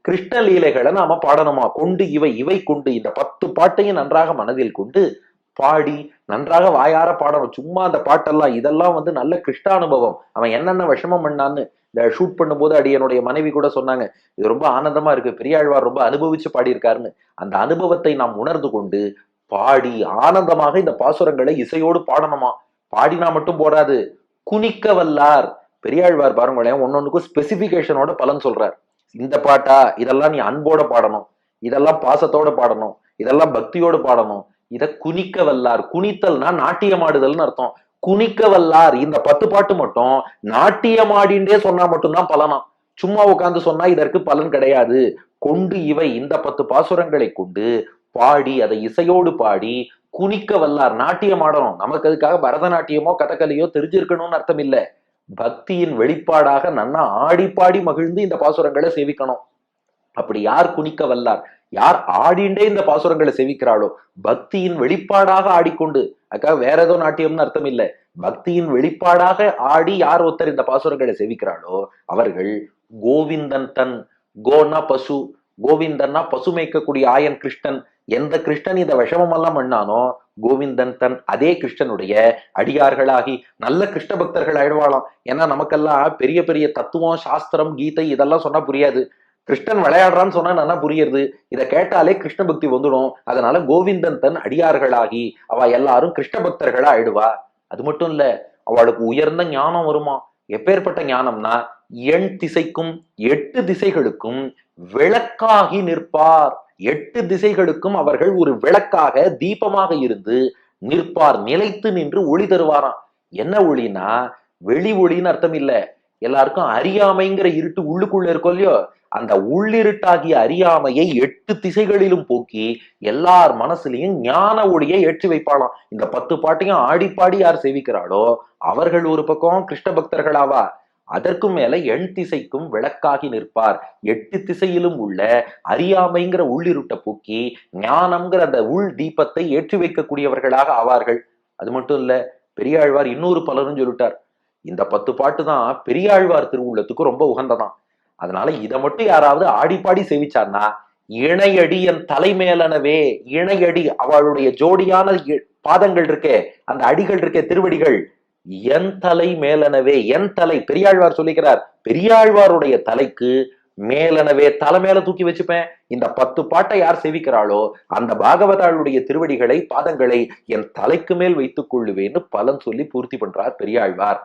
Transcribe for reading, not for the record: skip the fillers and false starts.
கிருஷ்ண லீலைகளை நாம பாடணுமா, கொண்டு இவை இவை கொண்டு இந்த 10 பாட்டையும் நன்றாக மனதில் கொண்டு பாடி நன்றாக வாயார பாடணும். சும்மா அந்த பாட்டெல்லாம் இதெல்லாம் நல்ல கிருஷ்ண அனுபவம். அவன் என்னென்ன விஷமம் பண்ணான்னு இந்த ஷூட் பண்ணும்போது என்னுடைய மனைவி கூட சொன்னாங்க, இது ரொம்ப ஆனந்தமா இருக்கு, பெரியாழ்வார் ரொம்ப அனுபவிச்சு பாடியிருக்காருன்னு. அந்த அனுபவத்தை நாம் உணர்ந்து கொண்டு பாடி ஆனந்தமாக இந்த பாசுரங்களை இசையோடு பாடணுமா. பாடினா மட்டும் போடாது, குனிக்க வல்லார். பெரியாழ்வார் பாருங்களேன், ஒன்னொன்னுக்கும் ஸ்பெசிபிகேஷனோட பலன் சொல்றார். இந்த பாட்டா, இதெல்லாம் நீ அன்போட பாடணும், இதெல்லாம் பாசத்தோட பாடணும், இதெல்லாம் பக்தியோடு பாடணும். இத குனிக்க வல்லார். குனித்தல்னா நாட்டியமாடுதல்னு அர்த்தம். குனிக்க வல்லார். இந்த 10 பாட்டு மட்டும் நாட்டியமாடிண்டே சொன்னா மட்டும்தான் பலனா. சும்மா உட்கார்ந்து சொன்னா இதற்கு பலன் கிடையாது. கொண்டு இவை இந்த 10 பாசுரங்களை கொண்டு பாடி அதை இசையோடு பாடி குனிக்க வல்லார். நாட்டியம் ஆடணும். நமக்கு அதுக்காக பரதநாட்டியமோ கதகளியோ தெரிஞ்சிருக்கணும்னு அர்த்தம் இல்ல. பக்தியின் வெளிப்பாடாக நன்னா ஆடி பாடி மகிழ்ந்து இந்த பாசுரங்களை சேவிக்கணும். அப்படி யார் குனிக்க வல்லார், யார் ஆடிண்டே இந்த பாசுரங்களை சேவிக்கிறாளோ, பக்தியின் வெளிப்பாடாக ஆடிக்கொண்டு, அதுக்காக வேற ஏதோ நாட்டியம்னு அர்த்தம் இல்ல, பக்தியின் வெளிப்பாடாக ஆடி யார் ஒருத்தர் இந்த பாசுரங்களை சேவிக்கிறாளோ அவர்கள் கோவிந்தன் தன். கோனா பசு, கோவிந்தன்னா பசு மேய்க்கக்கூடிய ஆயன் கிருஷ்ணன். எந்த கிருஷ்ணன் இந்த விஷமம் எல்லாம் பண்ணானோ கோவிந்தன் தன் அதே கிருஷ்ணனுடைய அடியார்களாகி நல்ல கிருஷ்ண பக்தர்கள் ஆயிடுவாளாம். ஏன்னா நமக்கெல்லாம் பெரிய பெரிய தத்துவம் சாஸ்திரம் கீதை இதெல்லாம் சொன்னா புரியாது. கிருஷ்ணன் விளையாடுறான்னு சொன்னா நல்லா புரியுது. இதை கேட்டாலே கிருஷ்ண பக்தி வந்துடும். அதனால கோவிந்தன் தன் அடியார்களாகி அவ எல்லாரும் கிருஷ்ண பக்தர்களா ஆயிடுவா. அது மட்டும் இல்ல, அவளுக்கு உயர்ந்த ஞானம் வருமா. எப்பேற்பட்ட ஞானம்னா, எண் திசைக்கும் 8 திசைகளுக்கும் விளக்காகி நிற்பார். 8 திசைகளுக்கும் அவர்கள் ஒரு விளக்காக தீபமாக இருந்து நிற்பார். நிலைத்து நின்று ஒளி தருவாராம். என்ன ஒளினா வெளி ஒளின்னு அர்த்தம் இல்ல. எல்லாருக்கும் அறியாமைங்கிற இருட்டு உள்ளுக்குள்ள இருக்கும் இல்லையோ, அந்த உள்ளிருட்டாகிய அறியாமையை 8 திசைகளிலும் போக்கி எல்லார் மனசுலையும் ஞான ஒளியை ஏற்றி வைப்பாளாம். இந்த 10 பாட்டையும் ஆடிப்பாடி யார் சேவிக்கிறாளோ அவர்கள் ஒரு பக்கம் கிருஷ்ண பக்தர்களாவா. அதற்கும் மேல எண் திசைக்கும் விளக்காகி நிற்பார். 8 திசையிலும் உள்ள அறியாமைங்கிற உள்ளிருட்டை போக்கி ஞானம்ங்கிற அந்த உள் தீபத்தை ஏற்றி வைக்கக்கூடியவர்களாக ஆவார்கள். அது மட்டும் இல்ல, பெரியாழ்வார் இன்னொரு பலரும் சொல்லிட்டார். இந்த 10 பாட்டு தான் பெரியாழ்வார் திருவுள்ளத்துக்கு ரொம்ப உகந்ததான். அதனால இதை மட்டும் யாராவது ஆடிப்பாடி சேவிச்சார்னா, இணையடி என் தலைமேலனவே. இணையடி அவளுடைய ஜோடியான பாதங்கள் இருக்கே, அந்த அடிகள் இருக்கே, திருவடிகள், என் தலை மேலனவே. என் தலை பெரியாழ்வார் சொல்லிக்கிறார், பெரியாழ்வாருடைய தலைக்கு மேலனவே, தலை மேல தூக்கி வச்சுப்பேன். இந்த 10 பாட்டை யார் சேவிக்கிறாளோ அந்த பாகவதாளுடைய திருவடிகளை பாதங்களை என் தலைக்கு மேல் வைத்துக் கொள்ளுவேன்னு பலன் சொல்லி பூர்த்தி பண்றார் பெரியாழ்வார்.